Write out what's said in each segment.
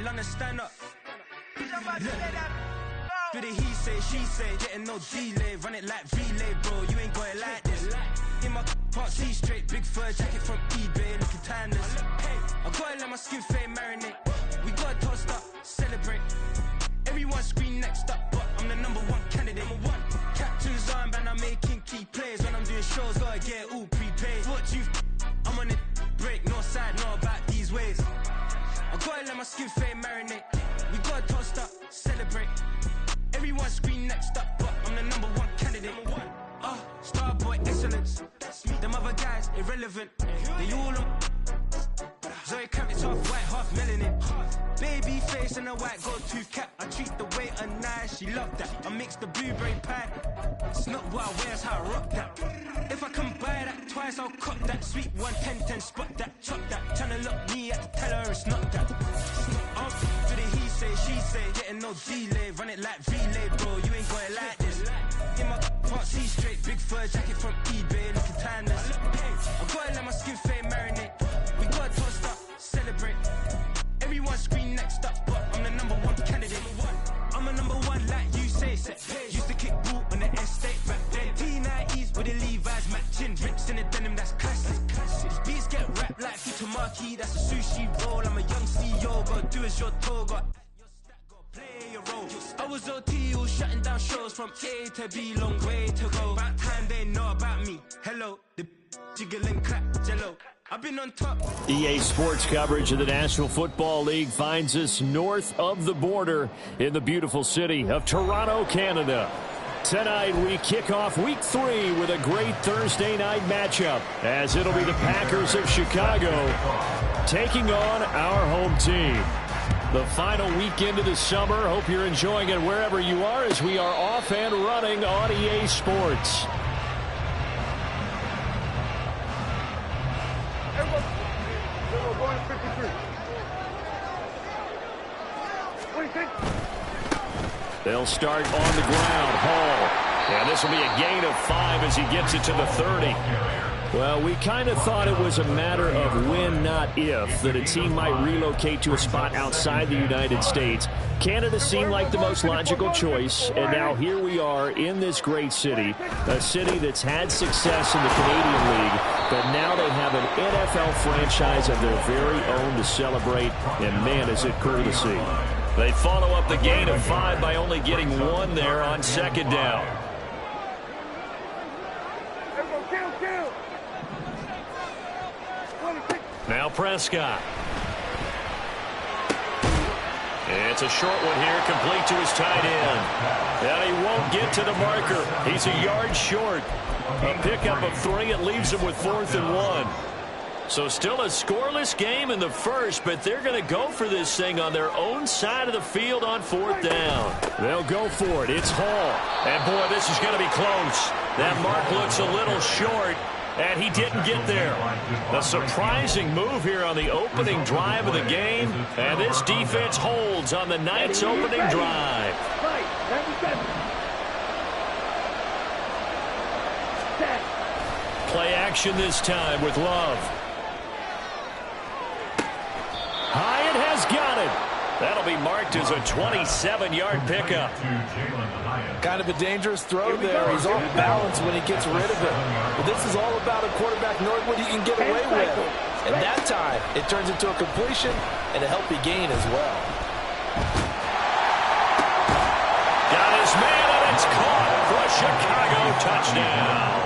London, stand up. Do the he say, she say, getting no delay. Run it like relay, bro, you ain't got it like this. In my part C straight, big fur jacket from eBay, looking timeless. I gotta let my skin fade marinate. We gotta toast up, celebrate. Everyone scream next up, but I'm the #1 candidate. Captain's armband, I'm making key plays. When I'm doing shows, gotta get it all prepaid. I'm on it, break, no side, know about these ways. I gotta let my skin fade marinate. We gotta toast up, celebrate. Everyone scream next up, but I'm the #1 candidate. Starboy excellence. Them other guys irrelevant. They all on. Zoe Camp, it's half white, half melanin. Baby face and a white gold tooth cap. I treat the waiter nice, she love that. I mix the blueberry pie. It's not what I wear, it's how I rock that. If I can buy that twice, I'll cop that. Sweet 110, spot that, chop that. Tryna look me at the teller, it's not that. Do the he say, she say, getting no delay. Run it like relay, bro, you ain't got it like this. In my part C straight, big fur jacket from eBay, looking timeless. I gotta let my skin fade marinate. We gotta toast up, celebrate. Everyone scream next up, but I'm the #1 candidate. I'm a #1 like you say. Used to kick ball on the estate back then. T90s with the Levi's matching. Rips in the denim, that's classic. These beats get wrapped like Futamaki, that's a sushi roll. I'm a young CEO, gotta do as you're told. Got play your role. I was OT, all shutting down shows from A to B, long way to go. About time they know about me. Hello, the jiggle and clap, jello. I've been on top. EA Sports coverage of the National Football League finds us north of the border in the beautiful city of Toronto, Canada. Tonight we kick off week 3 with a great Thursday night matchup, as it'll be the Packers of Chicago taking on our home team. The final weekend of the summer. Hope you're enjoying it wherever you are, as we are off and running on EA Sports. They'll start on the ground. Hall. And this will be a gain of 5 as he gets it to the 30. Well, we kind of thought it was a matter of when, not if, that a team might relocate to a spot outside the United States. Canada seemed like the most logical choice, and now here we are in this great city, a city that's had success in the Canadian League, but now they have an NFL franchise of their very own to celebrate, and man, is it cool to see. They follow up the gain of 5 by only getting 1 there on second down. Now Prescott. It's a short one here, complete to his tight end. And he won't get to the marker. He's a yard short. A pickup of 3. It leaves him with 4th and 1. So still a scoreless game in the first, but they're going to go for this thing on their own side of the field on 4th down. They'll go for it. It's Hall. And, boy, this is going to be close. That mark looks a little short, and he didn't get there. A surprising move here on the opening drive of the game, and this defense holds on the night's opening drive. Play action this time with Love. Hyatt has got it. That'll be marked as a 27-yard pickup. Kind of a dangerous throw there. He's off balance when he gets rid of it. But this is all about a quarterback knowing what he can get away with. And that time, it turns into a completion and a healthy gain as well. Got his man, and it's caught for a Chicago touchdown.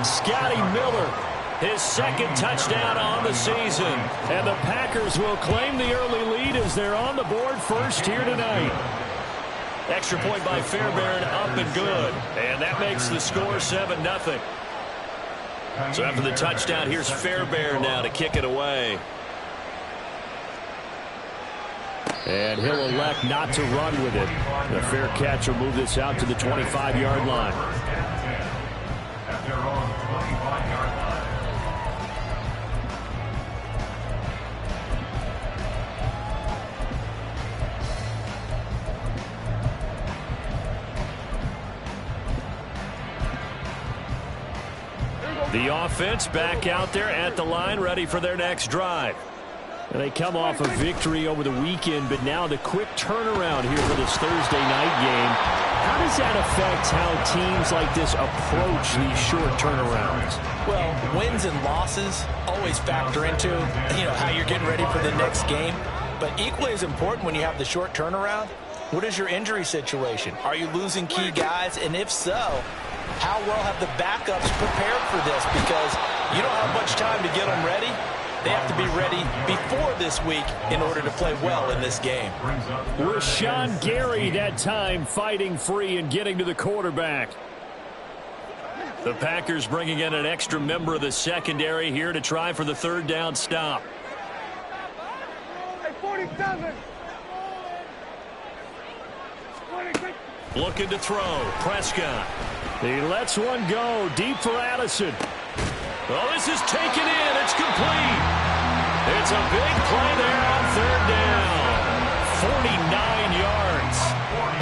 Scotty Miller, his 2nd touchdown on the season. And the Packers will claim the early lead as they're on the board first here tonight. Extra point by Fairbairn, up and good. And that makes the score 7-0. So after the touchdown, here's Fairbairn now to kick it away. And he'll elect not to run with it. The fair catch will move this out to the 25-yard line. The offense back out there at the line, ready for their next drive. And they come off a victory over the weekend, but now the quick turnaround here for this Thursday night game. How does that affect how teams like this approach these short turnarounds? Well, wins and losses always factor into, how you're getting ready for the next game. But equally as important when you have the short turnaround, what is your injury situation? Are you losing key guys? And if so, how well have the backups prepared for this? Because you don't have much time to get them ready. They have to be ready before this week in order to play well in this game. Rashawn Gary that time fighting free and getting to the quarterback. The Packers bringing in an extra member of the secondary here to try for the third down stop. Hey, 47. Looking to throw. Prescott. He lets one go deep for Addison. Oh, this is taken in. It's complete. It's a big play there on third down. 49 yards.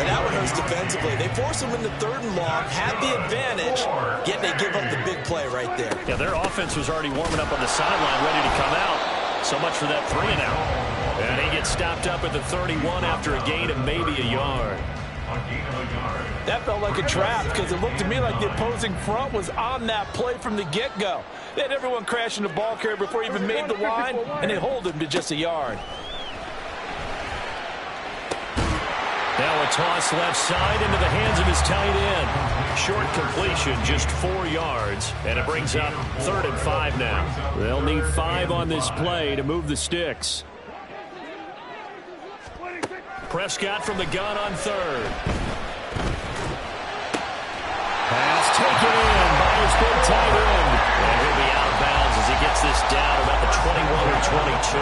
And that one hurts defensively. They force them into third and long, had the advantage, yet they give up the big play right there. Yeah, their offense was already warming up on the sideline, ready to come out. So much for that 3-and-out. And he gets stopped up at the 31 after a gain of maybe a yard. That felt like a trap because it looked to me like the opposing front was on that play from the get-go. They had everyone crashing the ball carrier before he even made the line, and they hold him to just a yard. Now a toss left side into the hands of his tight end. Short completion, just 4 yards, and it brings up 3rd and 5 now. They'll need 5 on this play to move the sticks. Prescott from the gun on third. Pass taken in by his big tight end. And he'll be out of bounds as he gets this down about the 21 or 22.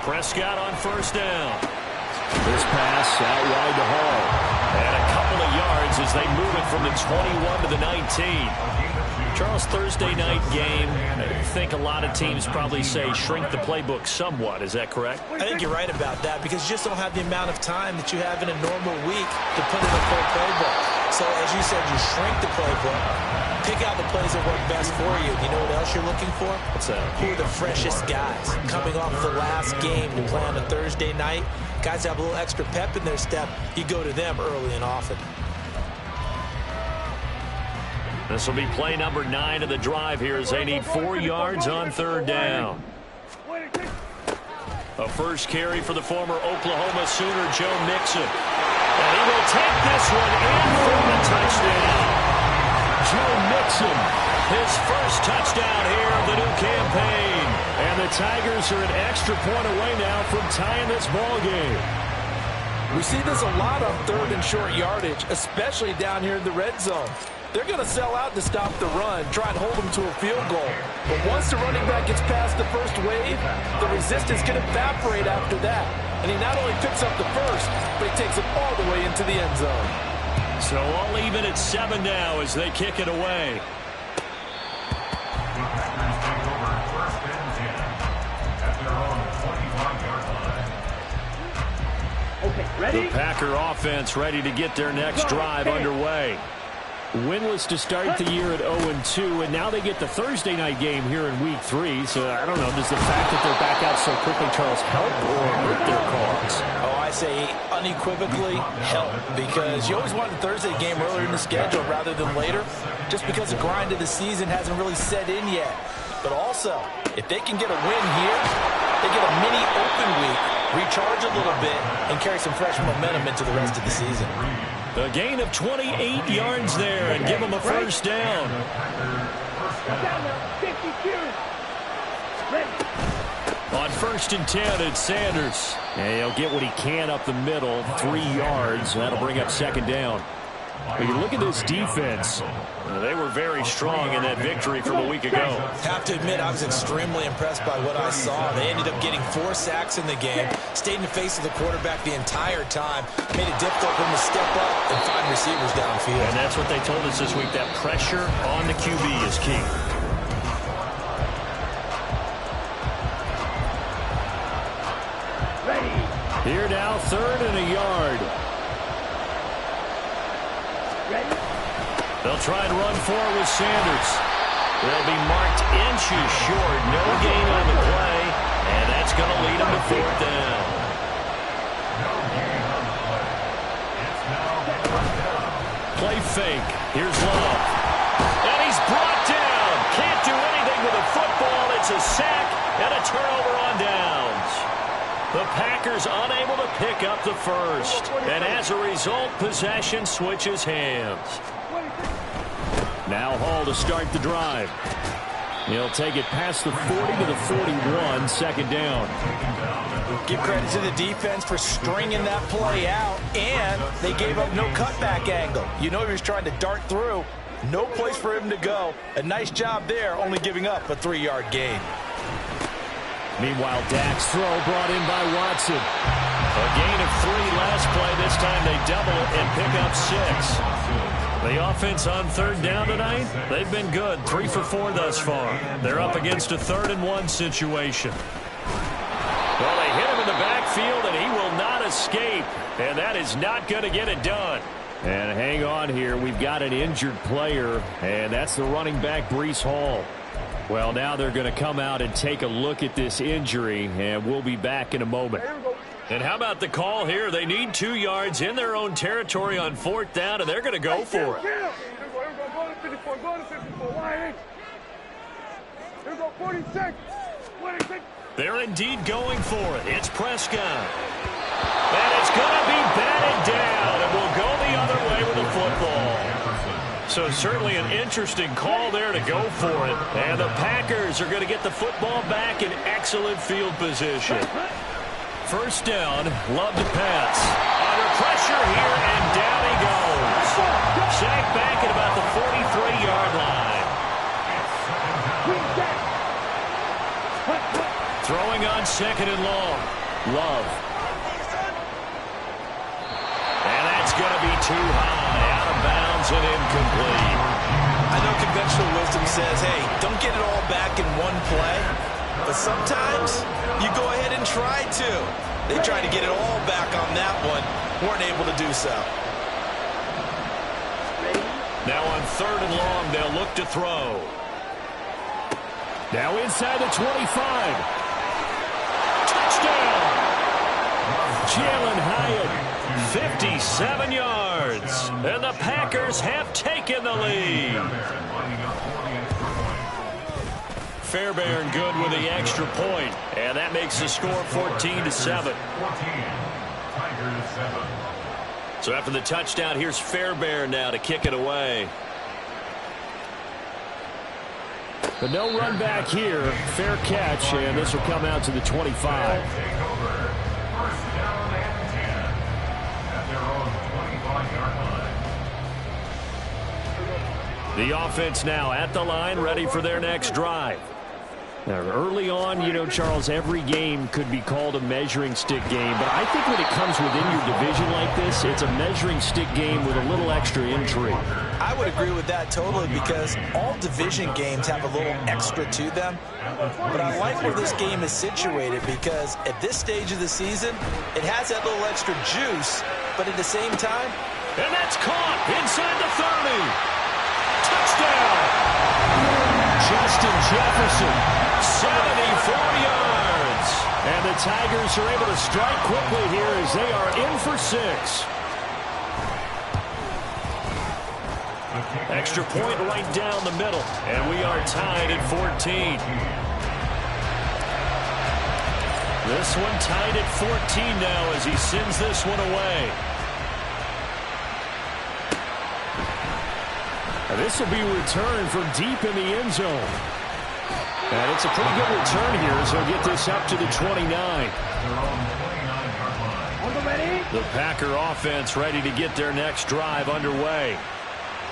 Prescott on first down. This pass out wide to Hall. And a couple of yards as they move it from the 21 to the 19. Charles, Thursday night game, I think a lot of teams probably say shrink the playbook somewhat. Is that correct? I think you're right about that because you just don't have the amount of time that you have in a normal week to put in a full playbook. So as you said, you shrink the playbook, pick out the plays that work best for you. You know what else you're looking for? What's that? Who are the freshest guys coming off the last game to play on a Thursday night? Guys have a little extra pep in their step. You go to them early and often. This will be play number 9 of the drive here as they need 4 yards on third down. A first carry for the former Oklahoma Sooner, Joe Mixon. And he will take this one in for the touchdown. Joe Mixon, his first touchdown here of the new campaign. And the Tigers are an extra point away now from tying this ball game. We see this a lot on third and short yardage, especially down here in the red zone. They're going to sell out to stop the run, try and hold them to a field goal. But once the running back gets past the first wave, the resistance can evaporate after that. And he not only picks up the first, but he takes it all the way into the end zone. So all even at 7 now as they kick it away. Okay, ready? The Packer offense ready to get their next drive underway. Winless to start the year at 0-2, and now they get the Thursday night game here in Week 3. So, I don't know, does the fact that they're back out so quickly, Charles, help or hurt their cause? Oh, I say unequivocally help, because you always want the Thursday game earlier in the schedule rather than later, just because the grind of the season hasn't really set in yet. But also, if they can get a win here, they get a mini open week, recharge a little bit, and carry some fresh momentum into the rest of the season. A gain of 28 yards there and give them a first down. On 1st and 10, it's Sanders. And he'll get what he can up the middle, 3 yards. That'll bring up second down. When you look at this defense, they were very strong in that victory from a week ago. Have to admit, I was extremely impressed by what I saw. They ended up getting 4 sacks in the game, stayed in the face of the quarterback the entire time, made it difficult for him to step up and find receivers downfield. And that's what they told us this week, that pressure on the QB is key. Here now, 3rd and a yard. They'll try and run forward with Sanders. They'll be marked inches short. No gain on the play, and that's going to lead them to fourth down. Play fake. Here's Love. And he's brought down. Can't do anything with a football. It's a sack and a turnover on downs. The Packers unable to pick up the first. And as a result, possession switches hands. Now Hall to start the drive. He'll take it past the 40 to the 41, second down. Give credit to the defense for stringing that play out, and they gave up no cutback angle. You know he was trying to dart through. No place for him to go. A nice job there, only giving up a 3-yard gain. Meanwhile, Dak's throw brought in by Watson. A gain of 3 last play. This time they double it and pick up 6. The offense on third down tonight, they've been good. 3 for 4 thus far. They're up against a 3rd-and-1 situation. Well, they hit him in the backfield, and he will not escape. And that is not going to get it done. And hang on here. We've got an injured player, and that's the running back, Breece Hall. Well, now they're going to come out and take a look at this injury, and we'll be back in a moment. And how about the call here? They need 2 yards in their own territory on 4th down, and they're going to go for it. They're indeed going for it. It's Prescott. And it's going to be batted down, and will go the other way with the football. So certainly an interesting call there to go for it. And the Packers are going to get the football back in excellent field position. First down, Love to pass. Under pressure here, and down he goes. Sacked back at about the 43-yard line. Throwing on 2nd and long. Love. And that's going to be too high. Out of bounds and incomplete. I know conventional wisdom says, hey, don't get it all back in one play. But sometimes you go ahead and try to. They tried to get it all back on that one. Weren't able to do so. Now on 3rd and long, they'll look to throw. Now inside the 25. Touchdown! Jalen Hyatt, 57 yards. And the Packers have taken the lead. Fairbairn good with the extra point, and that makes the score 14-7. So after the touchdown, here's Fairbairn now to kick it away. But no run back here. Fair catch, and this will come out to the 25. The offense now at the line, ready for their next drive. Now, early on, you know, Charles, every game could be called a measuring stick game, but I think when it comes within your division like this, it's a measuring stick game with a little extra intrigue. I would agree with that totally, because all division games have a little extra to them. But I like where this game is situated, because at this stage of the season, it has that little extra juice, but at the same time... And that's caught inside the 30. Touchdown! Justin Jefferson, 74 yards. And the Tigers are able to strike quickly here as they are in for 6. Extra point right down the middle, and we are tied at 14. This one tied at 14 now as he sends this one away. And this will be returned from deep in the end zone. And it's a pretty good return here as he'll get this up to the 29. The Packer offense ready to get their next drive underway.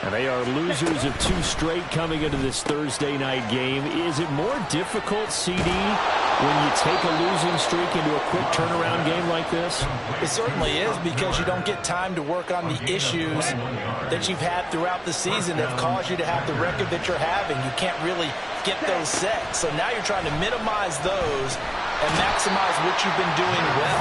And they are losers of 2 straight coming into this Thursday night game. Is it more difficult, CD, when you take a losing streak into a quick turnaround game like this? It certainly is, because you don't get time to work on the issues that you've had throughout the season that have caused you to have the record that you're having. You can't really get those set. So now you're trying to minimize those and maximize what you've been doing well.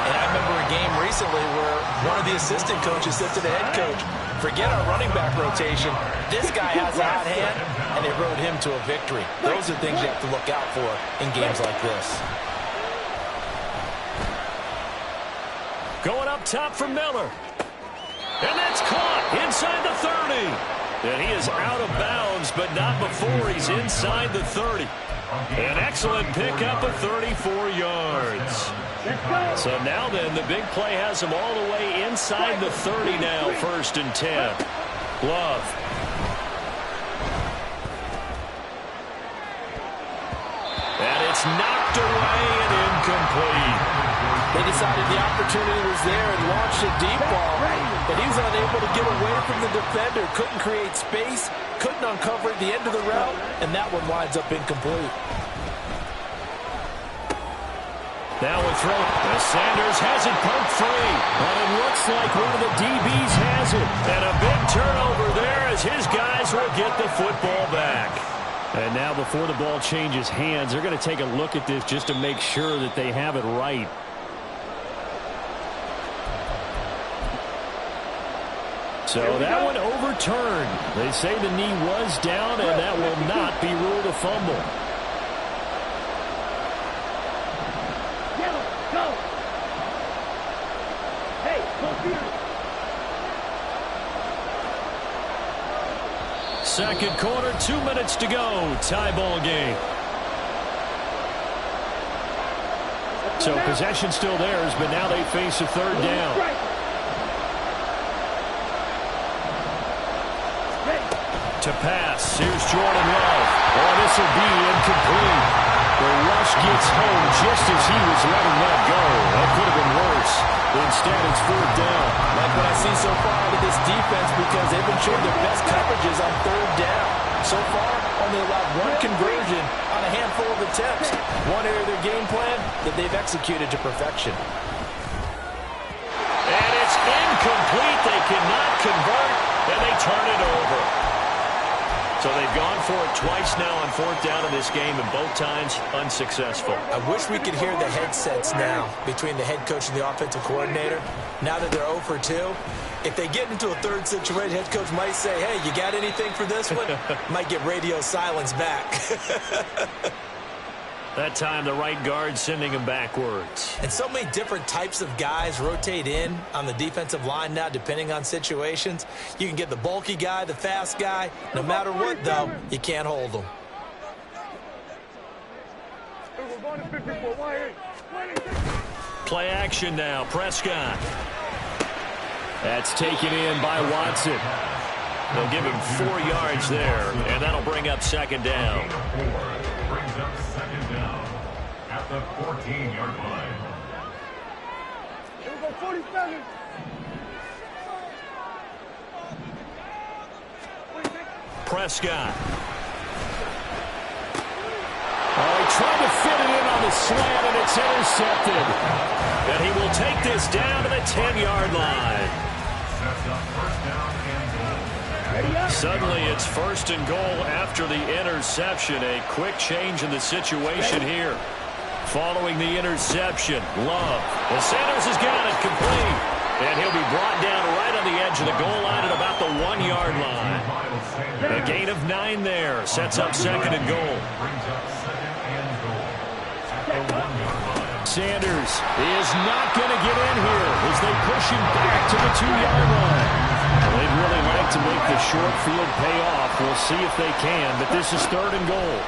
And I remember a game recently where one of the assistant coaches said to the head coach, forget our running back rotation. This guy has a hot hand, and they rode him to a victory. Those are things you have to look out for in games like this. Going up top for Miller. And that's caught inside the 30. And he is out of bounds, but not before he's inside the 30. An excellent pickup of 34 yards. So now then, the big play has him all the way inside the 30 now, 1st and 10. Love. And it's knocked away and incomplete. They decided the opportunity was there and launched a deep ball, but he was unable to get away from the defender, couldn't create space, couldn't uncover the end of the route, and that one winds up incomplete. Now a throw. Sanders has it pumped free, but it looks like one of the DBs has it. And a big turnover there as his guys will get the football back. And now before the ball changes hands, they're going to take a look at this just to make sure that they have it right. So that one overturned. They say the knee was down, and that will not be ruled a fumble. Go! Hey, go here! Second quarter, 2 minutes to go. Tie ball game. So possession still theirs, but now they face a third down. To pass, here's Jordan Love. Oh, this will be incomplete. The rush gets home just as he was letting that go. That could have been worse. Instead, it's 4th down. Like what I see so far out of this defense, because they've been showing their best coverages on 3rd down. So far, only allowed one conversion on a handful of attempts. One area of their game plan that they've executed to perfection. And it's incomplete. They cannot convert, and they turn it over. So they've gone for it twice now on 4th down in this game, and both times unsuccessful. I wish we could hear the headsets now between the head coach and the offensive coordinator. Now that they're 0 for 2, if they get into a third situation, head coach might say, hey, you got anything for this one? Might get radio silence back. That time, the right guard sending him backwards. And so many different types of guys rotate in on the defensive line now, depending on situations. You can get the bulky guy, the fast guy. No matter what, though, you can't hold them. Play action now. Prescott. That's taken in by Watson. They'll give him 4 yards there, and that'll bring up 2nd down. Brings up 2nd down at the 14-yard line. Here we go, 47. Prescott. Oh, he tried to fit it in on the slant, and it's intercepted. And he will take this down to the 10-yard line. Sets up 1st down and goal. Suddenly it's 1st and goal after the interception. A quick change in the situation here. Following the interception, Love. Well, Sanders has got it complete. And he'll be brought down right on the edge of the goal line at about the 1-yard line. A gain of 9 there. Sets up 2nd and goal. Brings up 2nd and goal at the 1-yard line. Sanders is not going to get in here as they push him back to the 2-yard line. Well, they'd really like to make the short field pay off. We'll see if they can, but this is 3rd and goal.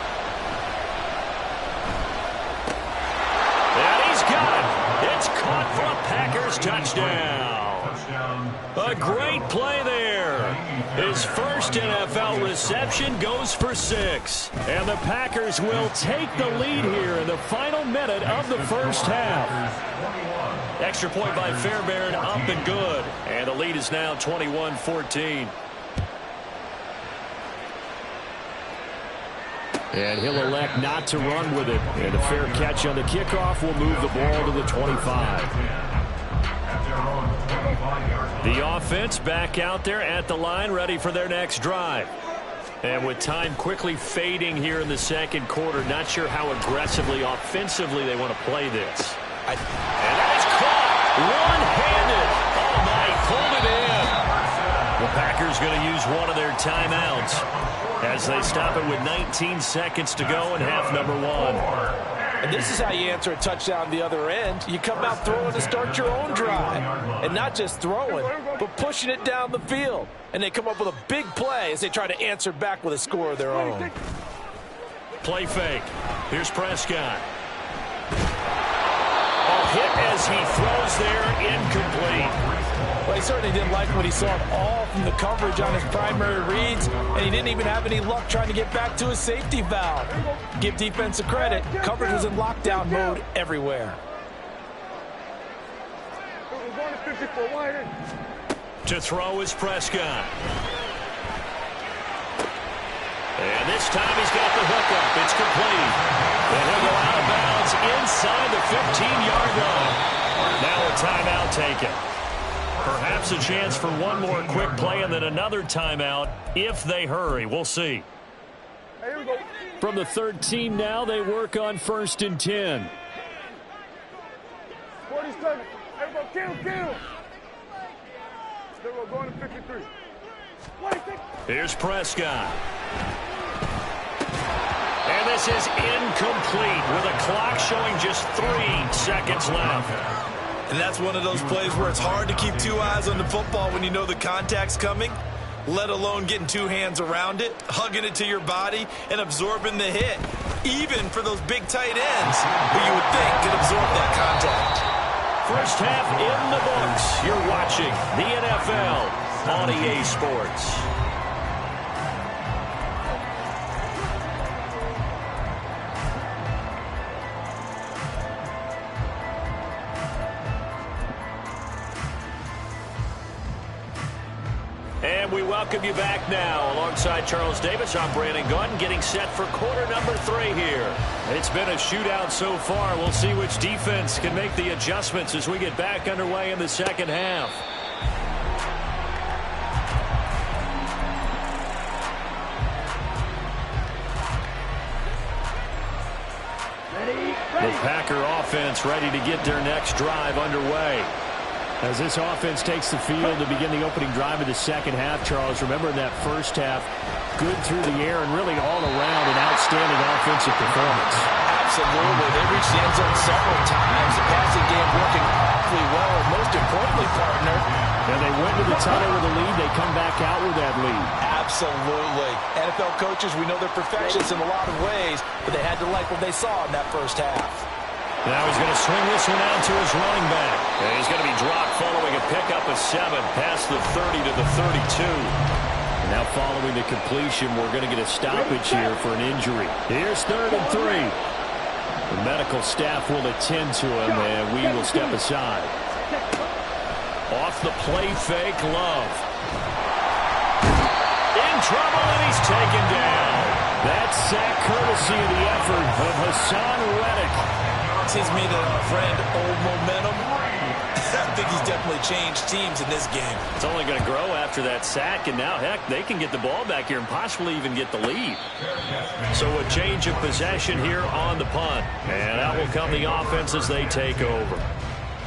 And he's got it. It's caught for a Packers touchdown. A great play there. His first NFL reception goes for 6. And the Packers will take the lead here in the final minute of the 1st half. Extra point by Fairbairn, up and good. And the lead is now 21-14. And he'll elect not to run with it. And a fair catch on the kickoff will move the ball to the 25. The offense back out there at the line, ready for their next drive. And with time quickly fading here in the 2nd quarter, not sure how aggressively, offensively they want to play this. And that is caught. One-handed. Oh, my, pulled it in. The Packers going to use one of their timeouts as they stop it with 19 seconds to go in half number 1. And this is how you answer a touchdown the other end. You come out throwing to start your own drive. And not just throwing, but pushing it down the field. And they come up with a big play as they try to answer back with a score of their own. Play fake. Here's Prescott. A hit as he throws there, incomplete. Well, he certainly didn't like what he saw all from the coverage on his primary reads, and he didn't even have any luck trying to get back to his safety valve. Give defense a credit. Coverage was in lockdown mode everywhere. To throw is Prescott. And this time he's got the hookup. It's complete. And he'll go out of bounds inside the 15-yard line. Now a timeout taken. Perhaps a chance for one more quick play and then another timeout if they hurry. We'll see. From the 13 now, they work on 1st and 10. 47. Everybody kill. We're going to 53. Here's Prescott. And this is incomplete with a clock showing just 3 seconds left. And that's one of those plays where it's hard to keep 2 eyes on the football when you know the contact's coming, let alone getting 2 hands around it, hugging it to your body, and absorbing the hit, even for those big tight ends who you would think could absorb that contact. First half in the books. You're watching the NFL on EA Sports. And we welcome you back now. Alongside Charles Davis, I'm Brandon Gunn, getting set for quarter number 3 here. It's been a shootout so far. We'll see which defense can make the adjustments as we get back underway in the second half. The Packer offense ready to get their next drive underway. As this offense takes the field to begin the opening drive of the second half, Charles, remember in that first half, good through the air and really all around an outstanding offensive performance. Absolutely. They reached the end zone several times. The passing game working awfully well, and most importantly, partner. And they went to the tunnel with a lead. They come back out with that lead. Absolutely. NFL coaches, we know they're perfectionists in a lot of ways, but they had to like what they saw in that first half. Now he's going to swing this one out to his running back. And he's going to be dropped following a pickup of 7 past the 30 to the 32. And now following the completion, we're going to get a stoppage here for an injury. Here's 3rd and 3. The medical staff will attend to him, and we will step aside. Off the play fake, Love. In trouble, and he's taken down. That's sack courtesy of the effort of Hassan Reddick. He's made a friend old momentum. I think he's definitely changed teams in this game. It's only going to grow after that sack, and now, heck, they can get the ball back here and possibly even get the lead. So a change of possession here on the punt. And out will come the offense as they take over.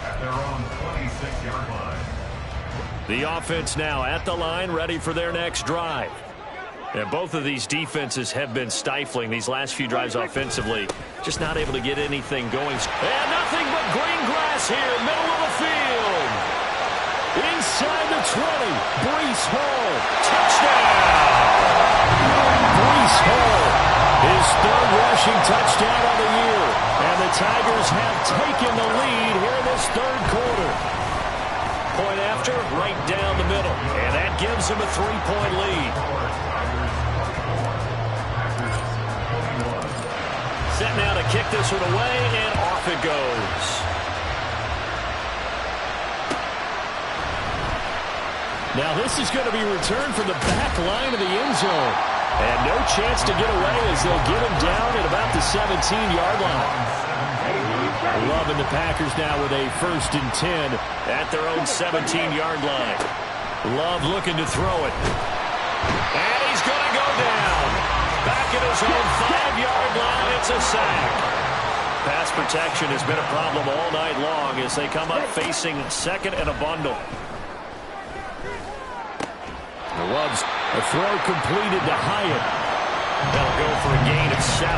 At their own 26-yard line. The offense now at the line, ready for their next drive. And both of these defenses have been stifling these last few drives offensively. Just not able to get anything going. And nothing but green grass here, middle of the field. Inside the 20, Breece Hall, touchdown. Breece Hall, his 3rd rushing touchdown of the year. And the Tigers have taken the lead here in this 3rd quarter. Point after, right down the middle. And that gives them a 3-point lead. Set now to kick this one away, and off it goes. Now this is going to be returned from the back line of the end zone. And no chance to get away as they'll get him down at about the 17-yard line. Love and the Packers now with a 1st and 10 at their own 17-yard line. Love looking to throw it. And he's going to go down. Back at his own 5-yard line, it's a sack. Pass protection has been a problem all night long as they come up facing second and a bundle. The Loves, a throw completed to Hyatt. They'll go for a gain of 7.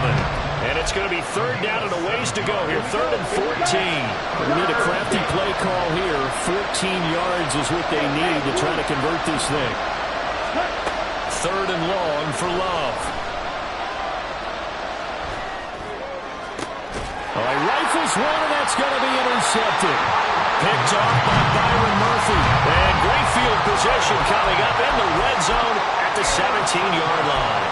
And it's going to be third down and a ways to go here. 3rd and 14. We need a crafty play call here. 14 yards is what they need to try to convert this thing. 3rd and long for Love. All right, rifles one, and that's going to be intercepted. Picked off by Byron Murphy. And great field possession coming up in the red zone at the 17-yard line.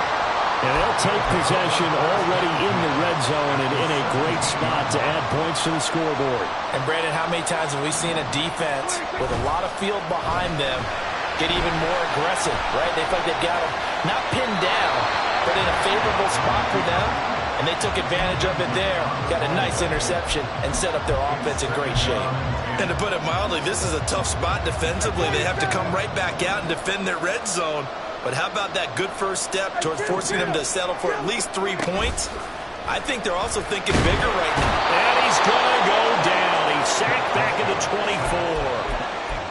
And they'll take possession already in the red zone and in a great spot to add points to the scoreboard. And, Brandon, how many times have we seen a defense with a lot of field behind them get even more aggressive, right? They feel like they've got them not pinned down, but in a favorable spot for them. And they took advantage of it there, got a nice interception, and set up their offense in great shape. And to put it mildly, this is a tough spot defensively. They have to come right back out and defend their red zone. But how about that good first step towards forcing them to settle for at least 3 points? I think they're also thinking bigger right now. And he's going to go down. He's sacked back into 24.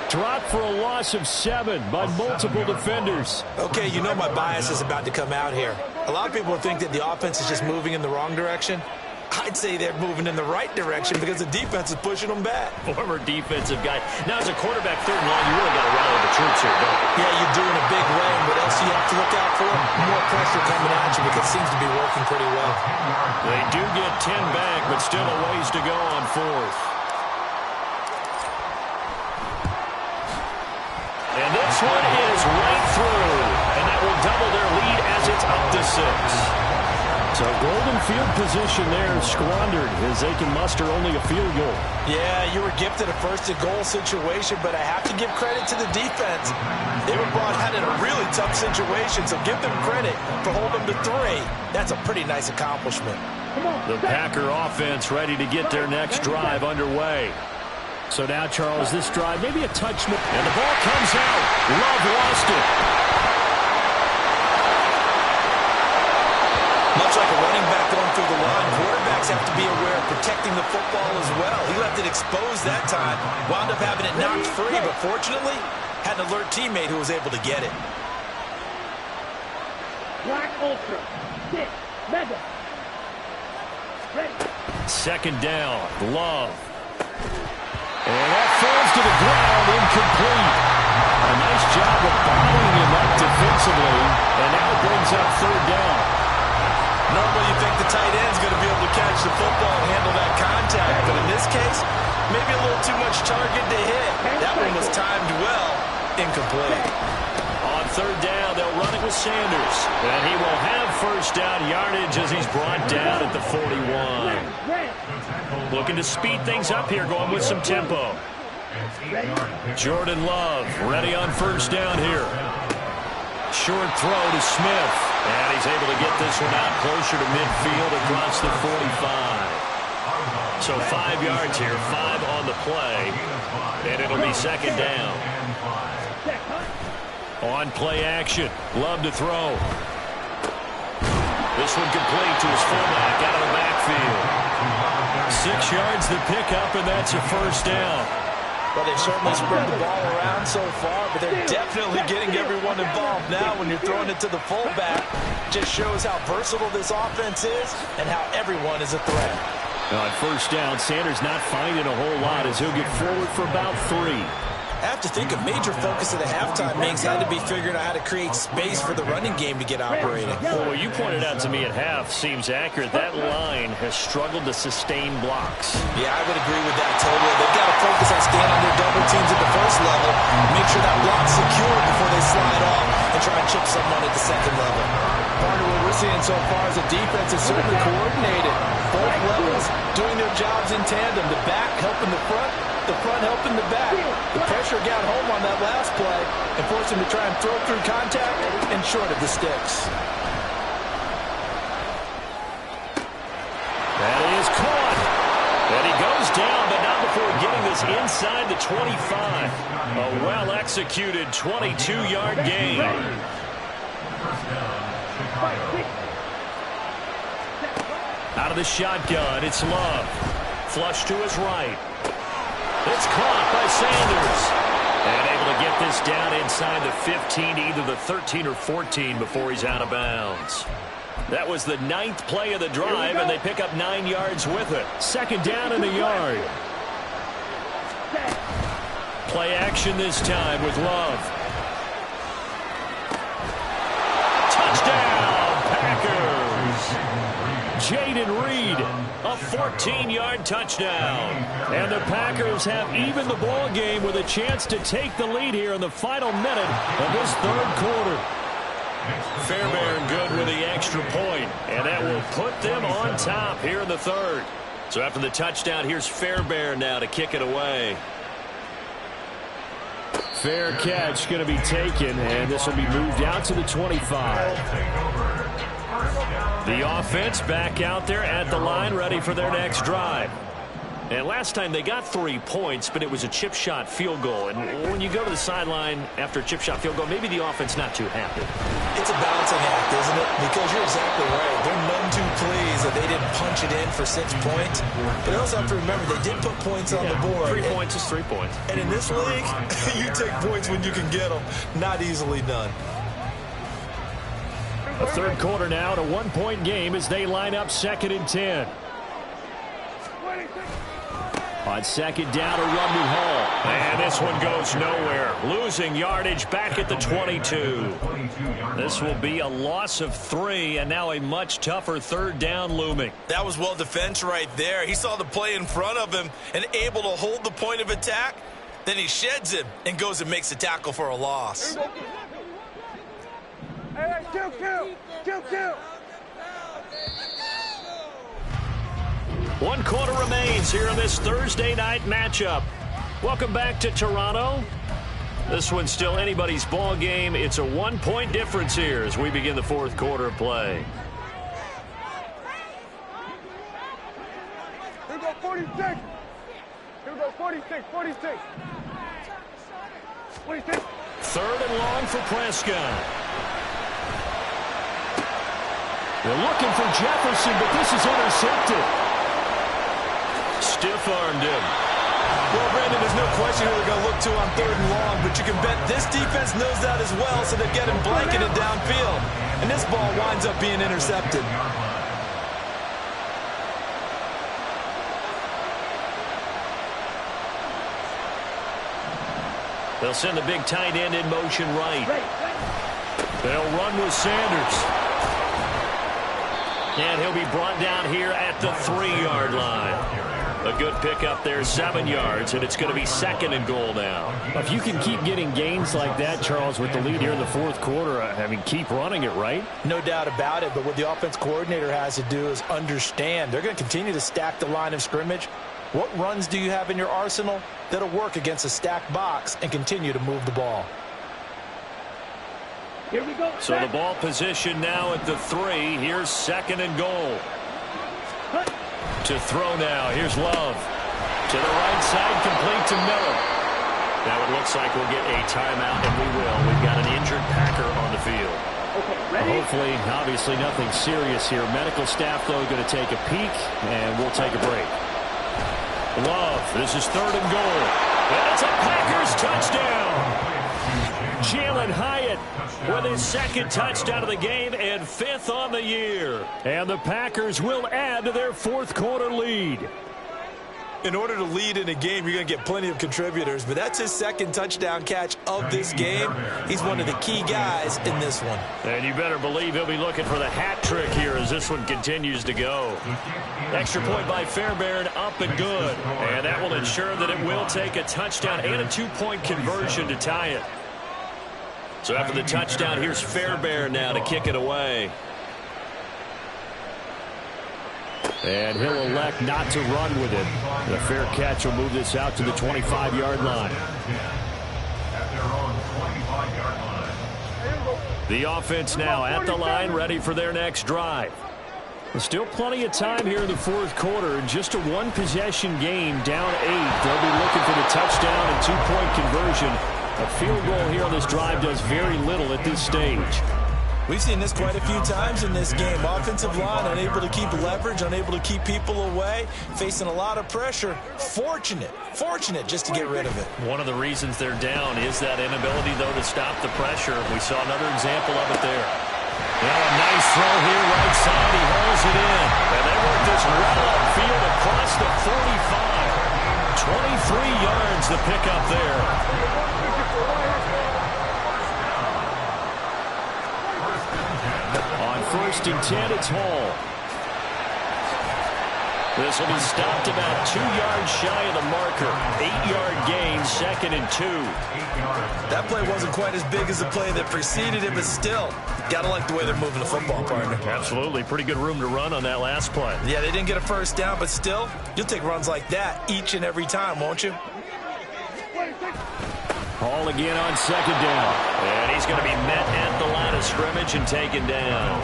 Dropped for a loss of 7 by multiple defenders. Okay, you know my bias is about to come out here. A lot of people think that the offense is just moving in the wrong direction. I'd say they're moving in the right direction because the defense is pushing them back. Former defensive guy. Now, as a quarterback, 3rd and long, you really got to rally the troops here, don't you? Yeah, you're doing a big way. What else do you have to look out for? More pressure coming at you because it seems to be working pretty well. They do get 10 back, but still a ways to go on 4th. And this one is right through. And that will double their lead as it's up to 6. So golden field position there squandered as they can muster only a field goal. Yeah, you were gifted a first-and-goal situation, but I have to give credit to the defense. They were brought out in a really tough situation, so give them credit for holding them to 3. That's a pretty nice accomplishment. The Packer offense ready to get their next drive underway. So now, Charles, this drive, maybe a touch more. And the ball comes out. Love lost it. Much like a running back going through the line, quarterbacks have to be aware of protecting the football as well. He left it exposed that time, wound up having it knocked free, but fortunately, had an alert teammate who was able to get it. Black Ultra. 6. Mega. Ready. 2nd down. Love. And that falls to the ground, incomplete. A nice job of bottling him up defensively, and now brings up 3rd down. Normally you think the tight end's going to be able to catch the football and handle that contact, but in this case, maybe a little too much target to hit. That one was timed well, incomplete. On 3rd down, they'll run it with Sanders, and he will have 1st down yardage as he's brought down at the 41. Looking to speed things up here, going with some tempo. Jordan Love ready on 1st down here. Short throw to Smith. And he's able to get this one out closer to midfield across the 45. So 5 yards here, 5 on the play. And it'll be 2nd down. On play action. Love to throw. This one complete to his fullback out of the backfield. 6 yards to pick up, and that's a 1st down. Well, they've certainly spread the ball around so far, but they're definitely getting everyone involved now when you're throwing it to the fullback. Just shows how versatile this offense is and how everyone is a threat. Now on 1st down, Sanders not finding a whole lot as he'll get forward for about 3. I have to think a major focus of the halftime Mings had to be figuring out how to create space for the running game to get operating. Well, what you pointed out to me at half seems accurate. That line has struggled to sustain blocks. Yeah, I would agree with that totally. They've got to focus on staying on their double teams at the 1st level, make sure that block's secure before they slide off and try and chip someone at the 2nd level. Part of what we're seeing so far is the defense is certainly coordinated. Both levels doing their jobs in tandem. The back helping the front helping the back. The pressure got home on that last play and forced him to try and throw through contact and short of the sticks. That is caught. And he goes down, but not before getting this inside the 25. A well-executed 22-yard gain. Out Out of the shotgun, it's Love. Flush to his right. It's caught by Sanders. And able to get this down inside the 15, either the 13 or 14 before he's out of bounds. That was the 9th play of the drive, and they pick up 9 yards with it. Second down in the yard. Play action this time with Love. Touchdown, Packers! Jaden Reed, a 14-yard touchdown. And the Packers have even the ball game with a chance to take the lead here in the final minute of this third quarter. Fairbairn good with the extra point, and that will put them on top here in the third. So after the touchdown, here's Fairbairn now to kick it away. Fair catch going to be taken, and this will be moved out to the 25. The offense back out there at the line, ready for their next drive. And last time they got 3 points, but it was a chip shot field goal. And when you go to the sideline after a chip shot field goal, maybe the offense not too happy. It's a balancing act, isn't it? Because you're exactly right. They're none too pleased that they didn't punch it in for 6 points. But you also have to remember they did put points on the board. 3 points is 3 points. And in this league, you take points when you can get them. Not easily done. A third quarter now, and a 1-point game as they line up 2nd and 10. On second down, a run to Hall. And this one goes nowhere. Losing yardage back at the 22. This will be a loss of 3, and now a much tougher third down looming. That was well defense right there. He saw the play in front of him and able to hold the point of attack. Then he sheds him and goes and makes a tackle for a loss. Hey, kill. 1 quarter remains here in this Thursday night matchup. Welcome back to Toronto. This one's still anybody's ball game. It's a 1-point difference here as we begin the 4th quarter of play. Here we go, 46. Here we go, 46. 3rd and long for Prescott. They're looking for Jefferson, but this is intercepted. Stiff-armed him. Well, Brandon, there's no question who they're going to look to on 3rd and long, but you can bet this defense knows that as well, so they're getting blanketed downfield. And this ball winds up being intercepted. They'll send the big tight end in motion right. They'll run with Sanders. And he'll be brought down here at the 3-yard line. A good pickup there, 7 yards, and it's going to be 2nd and goal now. If you can keep getting gains like that, Charles, with the lead here in the 4th quarter, I mean, keep running it, right? No doubt about it, but what the offense coordinator has to do is understand they're going to continue to stack the line of scrimmage. What runs do you have in your arsenal that'll work against a stacked box and continue to move the ball? Here we go. So the ball position now at the 3. Here's 2nd and goal. To throw now. Here's Love. To the right side, complete to Miller. Now it looks like we'll get a timeout, and we will. We've got an injured Packer on the field. Okay, ready? Hopefully, obviously nothing serious here. Medical staff, though, going to take a peek, and we'll take a break. Love. This is 3rd and goal. That's a Packers touchdown. Jalen Hyatt with his 2nd touchdown of the game and 5th on the year. And the Packers will add to their 4th quarter lead. In order to lead in a game, you're going to get plenty of contributors, but that's his 2nd touchdown catch of this game. He's one of the key guys in this one. And you better believe he'll be looking for the hat trick here as this one continues to go. Extra point by Fairbairn, up and good. And that will ensure that it will take a touchdown and a 2-point conversion to tie it. So after the touchdown, here's Fairbairn now to kick it away. And he'll elect not to run with it. The fair catch will move this out to the 25-yard line. The offense now at the line, ready for their next drive. There's still plenty of time here in the 4th quarter. Just a 1-possession game, down 8. They'll be looking for the touchdown and 2-point conversion. A field goal here on this drive does very little at this stage. We've seen this quite a few times in this game. Offensive line unable to keep leverage, unable to keep people away, facing a lot of pressure. Fortunate just to get rid of it. One of the reasons they're down is that inability, though, to stop the pressure. We saw another example of it there. Well, a nice throw here, right side. He hauls it in. And they work this well upfield across the 45. 23 yards to pick up there. On 1st and 10, it's Hall. This will be stopped about 2 yards shy of the marker. 8-yard gain, 2nd and 2. That play wasn't quite as big as the play that preceded it, but still, gotta like the way they're moving the football, partner. Absolutely. Pretty good room to run on that last play. Yeah, they didn't get a first down, but still, you'll take runs like that each and every time, won't you? Hall again on 2nd down. And he's going to be met at the line of scrimmage and taken down.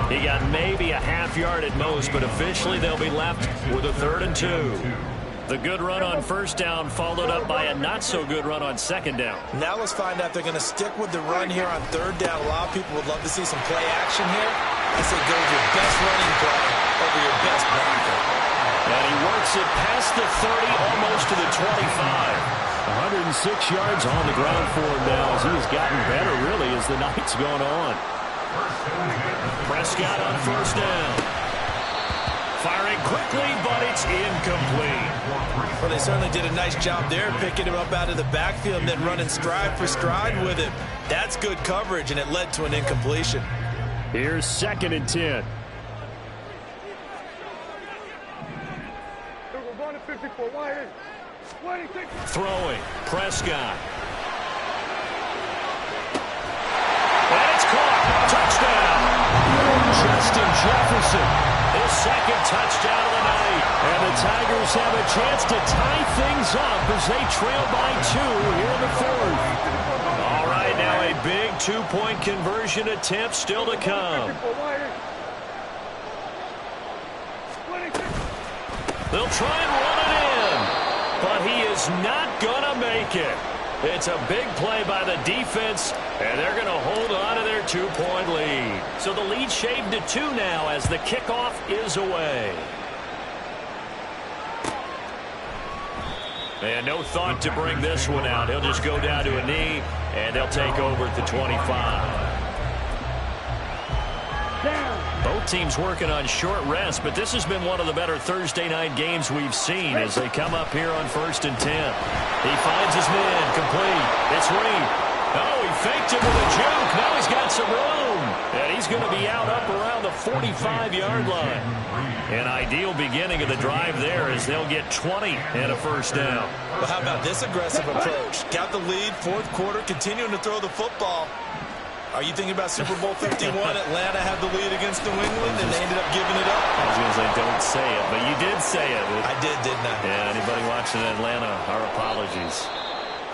He got maybe a half yard at most, but officially they'll be left with a 3rd and 2. The good run on 1st down followed up by a not-so-good run on 2nd down. Now let's find out if they're going to stick with the run here on 3rd down. A lot of people would love to see some play action here. I say go with your best running play over your best blocker. And he works it past the 30, almost to the 25. 106 yards on the ground for him now as he has gotten better, really, as the night's gone on. Prescott on 1st down. Firing quickly, but it's incomplete. Well, they certainly did a nice job there, picking him up out of the backfield and then running stride for stride with him. That's good coverage, and it led to an incompletion. Here's 2nd and 10. Throwing, Prescott. And it's caught. Touchdown. Justin Jefferson, his 2nd touchdown of the night. And the Tigers have a chance to tie things up as they trail by 2 here in the 4th. All right, now a big 2-point conversion attempt still to come. They'll try and run it in, but he is not going to make it. It's a big play by the defense, and they're going to hold on to their 2-point lead. So the lead shaved to 2 now as the kickoff is away. And no thought to bring this one out. He'll just go down to a knee, and they'll take over at the 25. Both teams working on short rest, but this has been one of the better Thursday night games we've seen as they come up here on 1st and 10. He finds his man, complete. It's Reed. Oh, he faked him with a juke. Now he's got some room. And he's going to be out up around the 45-yard line. An ideal beginning of the drive there as they'll get 20 and a 1st down. Well, how about this aggressive approach? Got the lead, 4th quarter, continuing to throw the football. Are you thinking about Super Bowl 51? Atlanta had the lead against New England, and they ended up giving it up. I was going to say, don't say it, but you did say it. I did, didn't I? Yeah, anybody watching Atlanta, our apologies.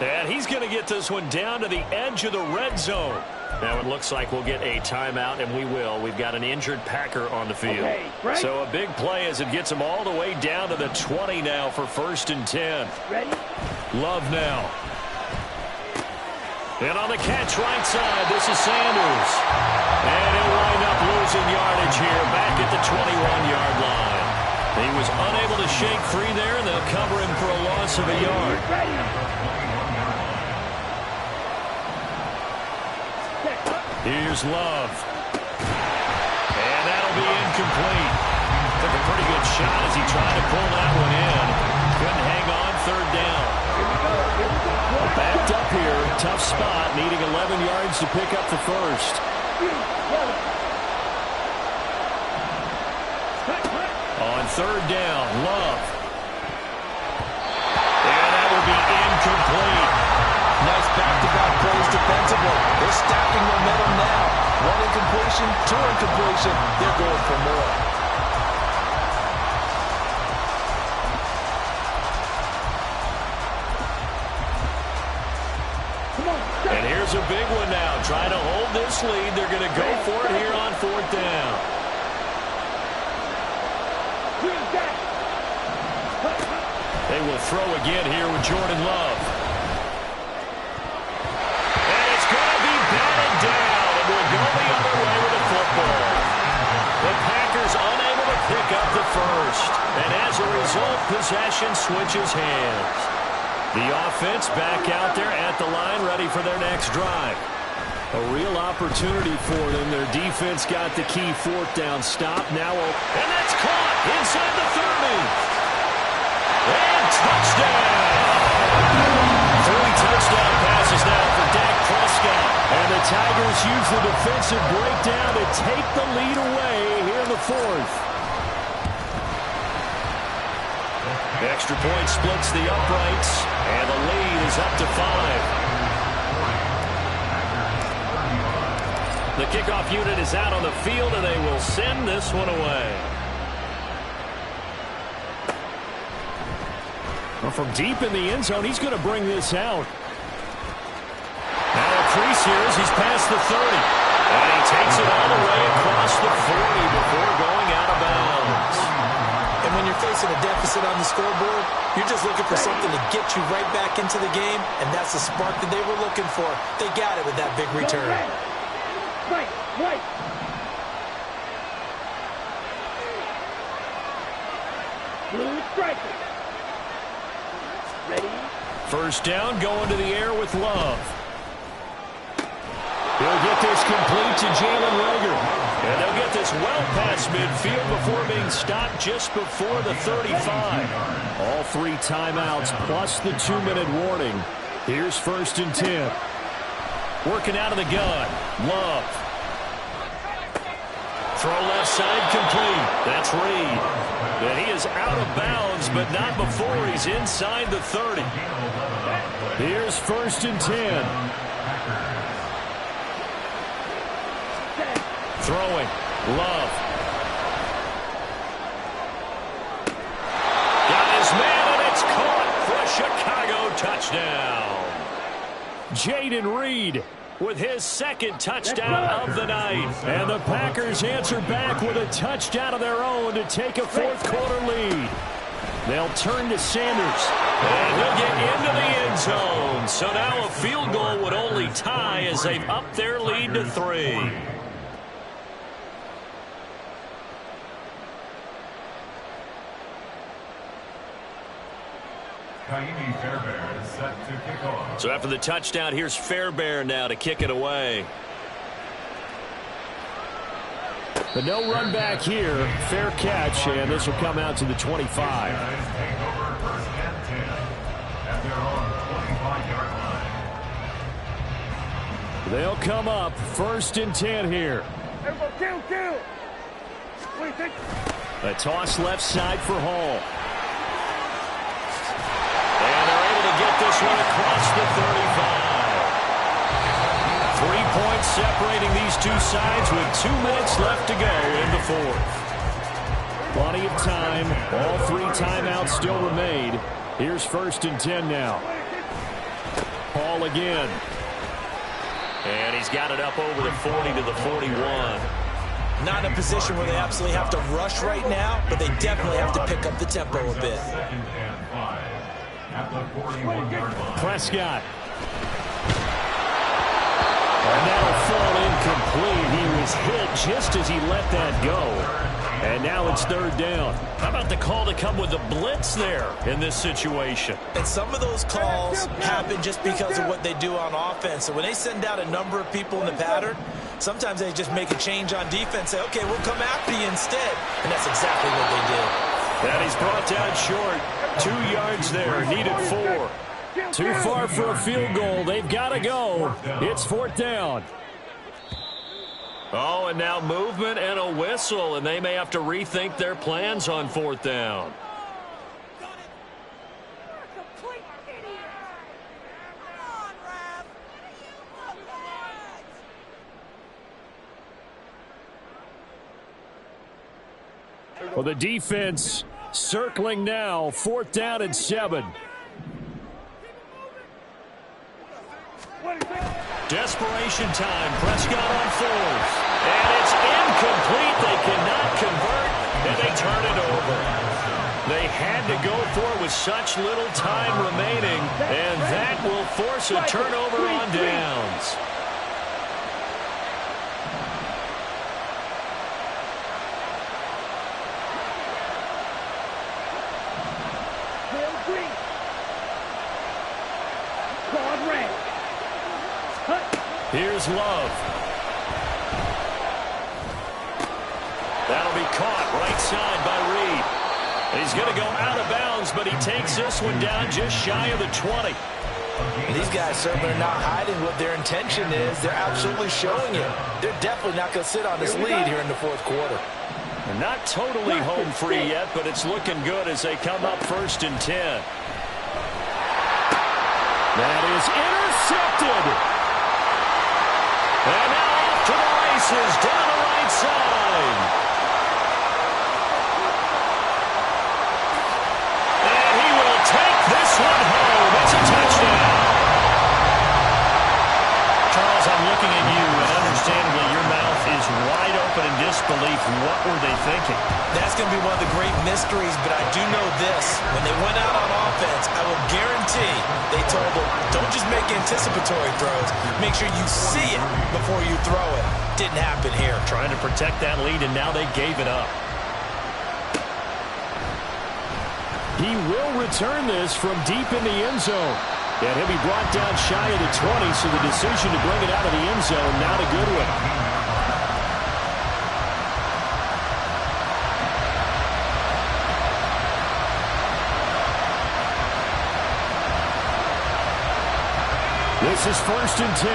And he's going to get this one down to the edge of the red zone. Now it looks like we'll get a timeout, and we will. We've got an injured Packer on the field. Okay, so a big play as it gets him all the way down to the 20 now for 1st and 10. Ready? Love now. And on the catch right side, this is Sanders. And he'll wind up losing yardage here back at the 21-yard line. He was unable to shake free there, and they'll cover him for a loss of a yard. Here's Love. And that'll be incomplete. Took a pretty good shot as he tried to pull that one in. Couldn't hang on 3rd down. Backed up here, tough spot, needing 11 yards to pick up the 1st. On 3rd down, Love. And that will be incomplete. Nice back-to-back plays defensively. They're stacking momentum now. 1 incompletion, 2 incompletion. They're going for more. And here's a big one now. Trying to hold this lead. They're going to go for it here on 4th down. They will throw again here with Jordan Love. And it's going to be batted down. And we'll go the other result, possession switches hands. The offense back out there at the line, ready for their next drive. A real opportunity for them. Their defense got the key fourth down stop. Now, and that's caught inside the 30. And touchdown! 3 touchdown passes now for Dak Prescott. And the Tigers use the defensive breakdown to take the lead away here in the fourth. The extra point splits the uprights, and the lead is up to 5. The kickoff unit is out on the field, and they will send this one away. Well, from deep in the end zone, he's going to bring this out. Now a crease here as he's past the 30. And he takes it all the way across the 40 before going out of bounds. And when you're facing a deficit on the scoreboard, you're just looking for something to get you right back into the game, and that's the spark that they were looking for. They got it with that big return. Right. Blue striker. Ready? First down, going to the air with Love. He'll get this complete to Jalen Reagor. And they'll get this well past midfield before being stopped just before the 35. All 3 timeouts plus the 2-minute warning. Here's 1st and 10. Working out of the gun. Love. Throw left side complete. That's Reed. And he is out of bounds, but not before he's inside the 30. Here's 1st and 10. Throwing. Love. Got his man, and it's caught for a Chicago touchdown. Jaden Reed with his 2nd touchdown of the night. And the Packers answer back with a touchdown of their own to take a 4th quarter lead. They'll turn to Sanders. And he'll get into the end zone. So now a field goal would only tie as they've upped their lead to 3. Fairbairn is set to kick off. So after the touchdown, here's Fairbairn now to kick it away. But no run back here. Fair catch, and this will come out to the 25. Take over 1st and 10 at their own 25-yard line. They'll come up 1st and 10 here. Everybody kill. A toss left side for Hall. And they're able to get this one across the 35. 3 points separating these two sides with 2 minutes left to go in the fourth. Plenty of time. All 3 timeouts still remain. Here's 1st and 10 now. Hall again. And he's got it up over the 40 to the 41. Not in a position where they absolutely have to rush right now, but they definitely have to pick up the tempo a bit. 2nd and 5 at the 41-yard line. Prescott. And that'll fall incomplete. He was hit just as he let that go. And now it's 3rd down. How about the call to come with the blitz there in this situation? And some of those calls happen just because of what they do on offense. So when they send out a number of people in the pattern, sometimes they just make a change on defense, say, okay, we'll come after you instead. And that's exactly what they did. And he's brought down short. 2 yards there, needed 4. Too far for a field goal. They've got to go. It's 4th down. Oh, and now movement and a whistle, and they may have to rethink their plans on 4th down. Well, the defense circling now. 4th down and 7. Desperation time. Prescott on 4th. And it's incomplete. They cannot convert, and they turn it over. They had to go for it with such little time remaining, and that will force a turnover on downs. Here's Love. That'll be caught right side by Reed. He's going to go out of bounds, but he takes this one down just shy of the 20. These guys certainly are not hiding what their intention is. They're absolutely showing it. They're definitely not going to sit on this lead here in the fourth quarter. They're not totally home free yet, but it's looking good as they come up 1st and 10. That is intercepted. And now off to the races down the right side. And he will take this one home. It's a touchdown. Charles, I'm looking at you, and understandably your mouth is wide open in disbelief. What were they thinking? That's going to be one of the great mysteries, but I do know this. When they went out on offense, I will guarantee they told them, don't just make anticipatory throws. Make sure you see it before you throw it. Didn't happen here. Trying to protect that lead, and now they gave it up. He will return this from deep in the end zone. And he'll be brought down shy of the 20, so the decision to bring it out of the end zone, not a good one. This is 1st and 10.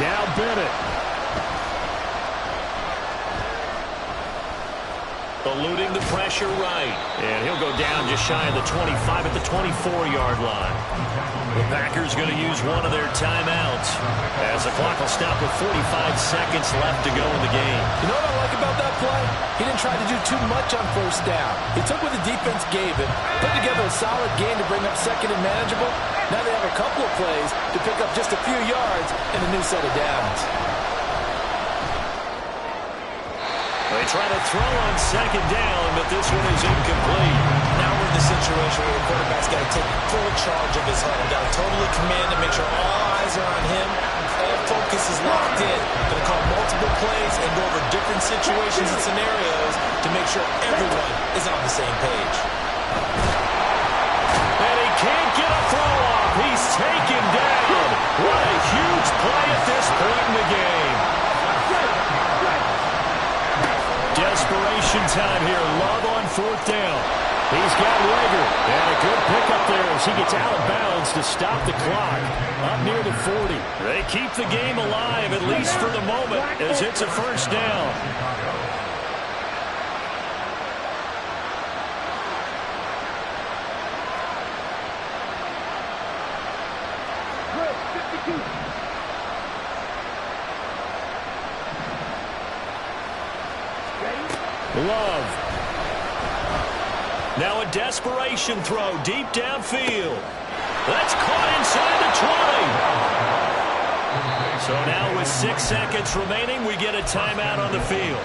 Now Bennett. Eluding the pressure right. And he'll go down just shy of the 25 at the 24-yard line. The Packers going to use one of their timeouts as the clock will stop with 45 seconds left to go in the game. You know what I like about that play? He didn't try to do too much on 1st down. He took what the defense gave him, put together a solid game to bring up 2nd and manageable. Now they have a couple of plays to pick up just a few yards in a new set of downs. They try to throw on 2nd down, but this one is incomplete. Now we're in the situation where the quarterback's got to take full charge of his huddle. Got to totally command and make sure all eyes are on him. All focus is locked in. Going to call multiple plays and go over different situations and scenarios to make sure everyone is on the same page. And he can't get a throw off. He's taken down. What a huge play at this point in the game. Desperation time here. Love on 4th down. He's got Rager. And a good pickup there as he gets out of bounds to stop the clock. Up near the 40. They keep the game alive, at least for the moment, as it's a 1st down. Love. Now a desperation throw deep downfield. That's caught inside the 20. So now with 6 seconds remaining, we get a timeout on the field.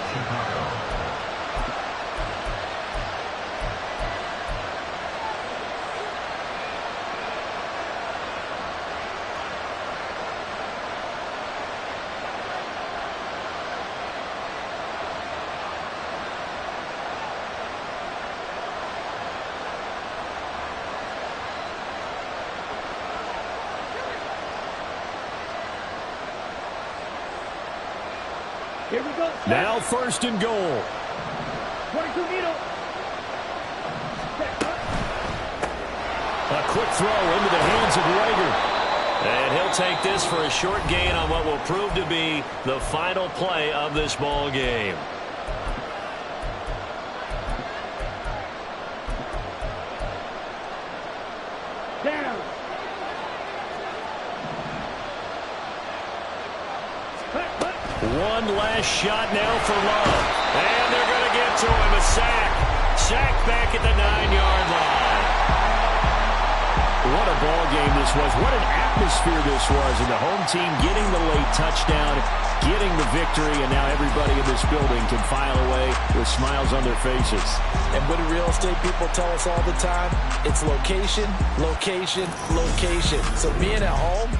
Here we go. Now 1st and goal. 22 needle. A quick throw into the hands of Rager. And he'll take this for a short gain on what will prove to be the final play of this ball game. Down. One last shot now for Love. And they're going to get to him. A sack. Sack back at the 9-yard line. What a ball game this was. What an atmosphere this was. And the home team getting the late touchdown, getting the victory, and now everybody in this building can file away with smiles on their faces. And what do real estate people tell us all the time? It's location, location, location. So being at home,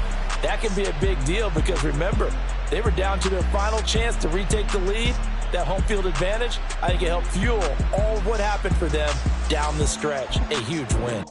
that can be a big deal because remember, they were down to their final chance to retake the lead. That home field advantage, I think it helped fuel all of what happened for them down the stretch. A huge win.